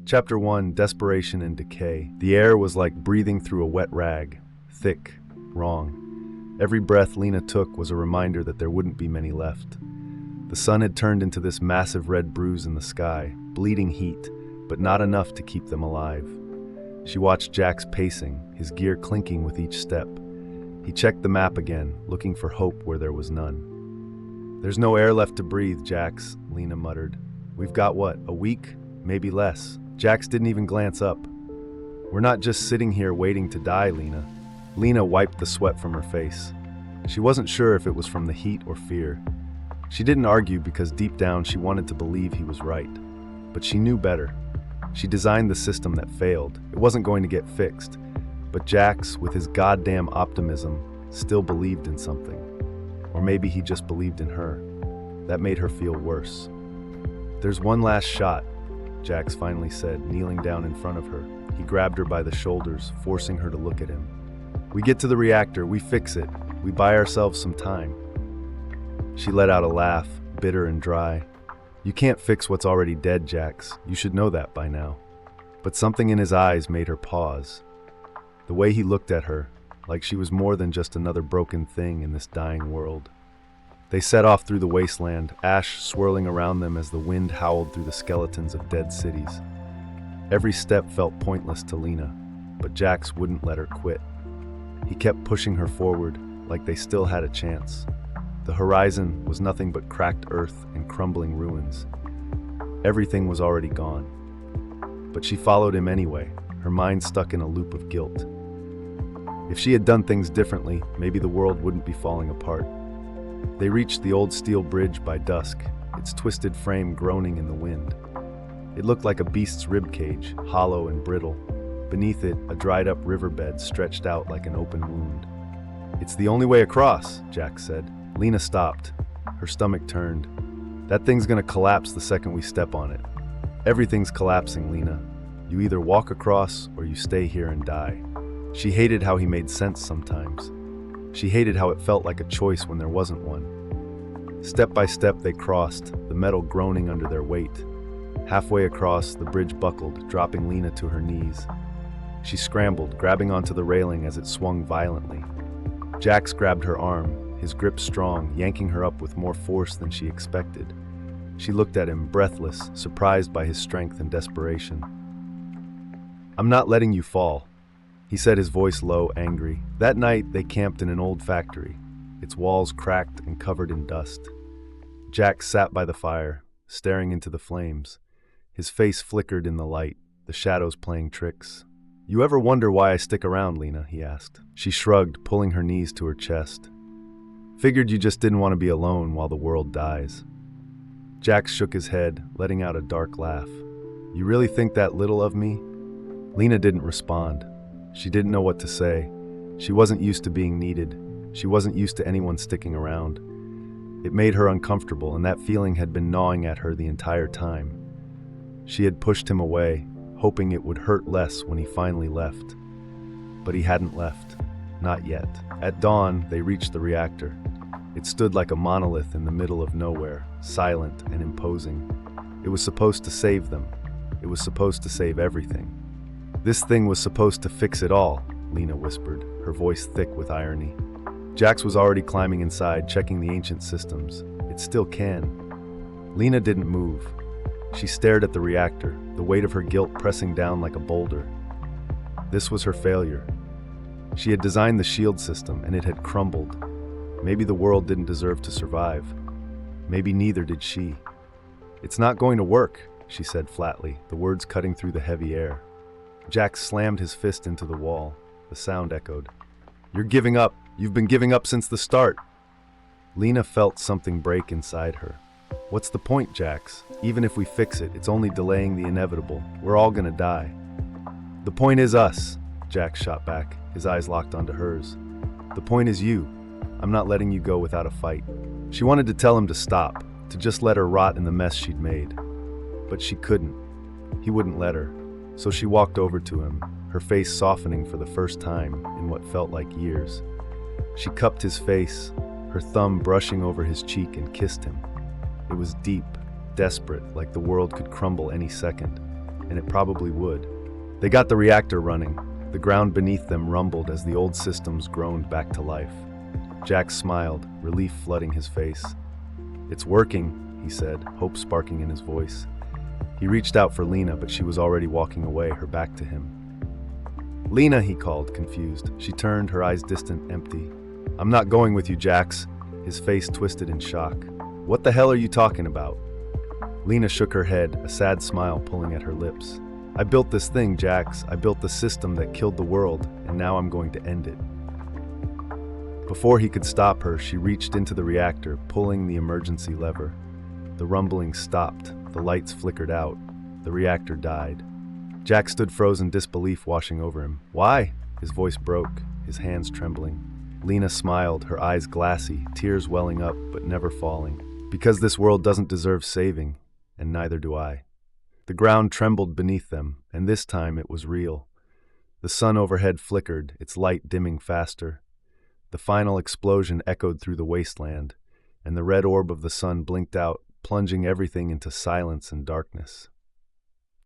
Chapter 1, Desperation and Decay. The air was like breathing through a wet rag. Thick. Wrong. Every breath Lena took was a reminder that there wouldn't be many left. The sun had turned into this massive red bruise in the sky, bleeding heat, but not enough to keep them alive. She watched Jax pacing, his gear clinking with each step. He checked the map again, looking for hope where there was none. "There's no air left to breathe, Jax," Lena muttered. "We've got what, a week? Maybe less." Jax didn't even glance up. "We're not just sitting here waiting to die, Lena." Lena wiped the sweat from her face. She wasn't sure if it was from the heat or fear. She didn't argue because deep down she wanted to believe he was right. But she knew better. She designed the system that failed. It wasn't going to get fixed. But Jax, with his goddamn optimism, still believed in something. Or maybe he just believed in her. That made her feel worse. "There's one last shot," Jax finally said, kneeling down in front of her. He grabbed her by the shoulders, forcing her to look at him. "We get to the reactor, we fix it. We buy ourselves some time." She let out a laugh, bitter and dry. "You can't fix what's already dead, Jax. You should know that by now." But something in his eyes made her pause. The way he looked at her, like she was more than just another broken thing in this dying world. They set off through the wasteland, ash swirling around them as the wind howled through the skeletons of dead cities. Every step felt pointless to Lena, but Jax wouldn't let her quit. He kept pushing her forward, like they still had a chance. The horizon was nothing but cracked earth and crumbling ruins. Everything was already gone. But she followed him anyway, her mind stuck in a loop of guilt. If she had done things differently, maybe the world wouldn't be falling apart. They reached the old steel bridge by dusk, its twisted frame groaning in the wind. It looked like a beast's ribcage, hollow and brittle. Beneath it, a dried-up riverbed stretched out like an open wound. "It's the only way across," Jax said. Lena stopped. Her stomach turned. "That thing's gonna collapse the second we step on it." "Everything's collapsing, Lena. You either walk across or you stay here and die." She hated how he made sense sometimes. She hated how it felt like a choice when there wasn't one. Step by step they crossed, the metal groaning under their weight. Halfway across, the bridge buckled, dropping Lena to her knees. She scrambled, grabbing onto the railing as it swung violently. Jax grabbed her arm, his grip strong, yanking her up with more force than she expected. She looked at him, breathless, surprised by his strength and desperation. "I'm not letting you fall," he said, his voice low, angry. That night, they camped in an old factory, its walls cracked and covered in dust. Jax sat by the fire, staring into the flames. His face flickered in the light, the shadows playing tricks. "You ever wonder why I stick around, Lena?" he asked. She shrugged, pulling her knees to her chest. "Figured you just didn't want to be alone while the world dies." Jax shook his head, letting out a dark laugh. "You really think that little of me?" Lena didn't respond. She didn't know what to say. She wasn't used to being needed. She wasn't used to anyone sticking around. It made her uncomfortable, and that feeling had been gnawing at her the entire time. She had pushed him away, hoping it would hurt less when he finally left. But he hadn't left. Not yet. At dawn, they reached the reactor. It stood like a monolith in the middle of nowhere, silent and imposing. It was supposed to save them. It was supposed to save everything. "This thing was supposed to fix it all," Lena whispered, her voice thick with irony. Jax was already climbing inside, checking the ancient systems. "It still can." Lena didn't move. She stared at the reactor, the weight of her guilt pressing down like a boulder. This was her failure. She had designed the shield system, and it had crumbled. Maybe the world didn't deserve to survive. Maybe neither did she. "It's not going to work," she said flatly, the words cutting through the heavy air. Jax slammed his fist into the wall. The sound echoed. "You're giving up. You've been giving up since the start." Lena felt something break inside her. "What's the point, Jax? Even if we fix it, it's only delaying the inevitable. We're all gonna die." "The point is us," Jax shot back, his eyes locked onto hers. "The point is you. I'm not letting you go without a fight." She wanted to tell him to stop, to just let her rot in the mess she'd made. But she couldn't. He wouldn't let her. So she walked over to him, her face softening for the first time in what felt like years. She cupped his face, her thumb brushing over his cheek, and kissed him. It was deep, desperate, like the world could crumble any second. and it probably would. They got the reactor running. The ground beneath them rumbled as the old systems groaned back to life. Jack smiled, relief flooding his face. "It's working," he said, hope sparking in his voice. He reached out for Lena, but she was already walking away, her back to him. "Lena," he called, confused. She turned, her eyes distant, empty. "I'm not going with you, Jax." His face twisted in shock. "What the hell are you talking about?" Lena shook her head, a sad smile pulling at her lips. "I built this thing, Jax. I built the system that killed the world, and now I'm going to end it." Before he could stop her, she reached into the reactor, pulling the emergency lever. The rumbling stopped, the lights flickered out, the reactor died. Jack stood frozen disbelief washing over him. "Why?" His voice broke, his hands trembling. Lena smiled, her eyes glassy, tears welling up but never falling. "Because this world doesn't deserve saving, and neither do I." The ground trembled beneath them, and this time it was real. The sun overhead flickered, its light dimming faster. The final explosion echoed through the wasteland, and the red orb of the sun blinked out, plunging everything into silence and darkness.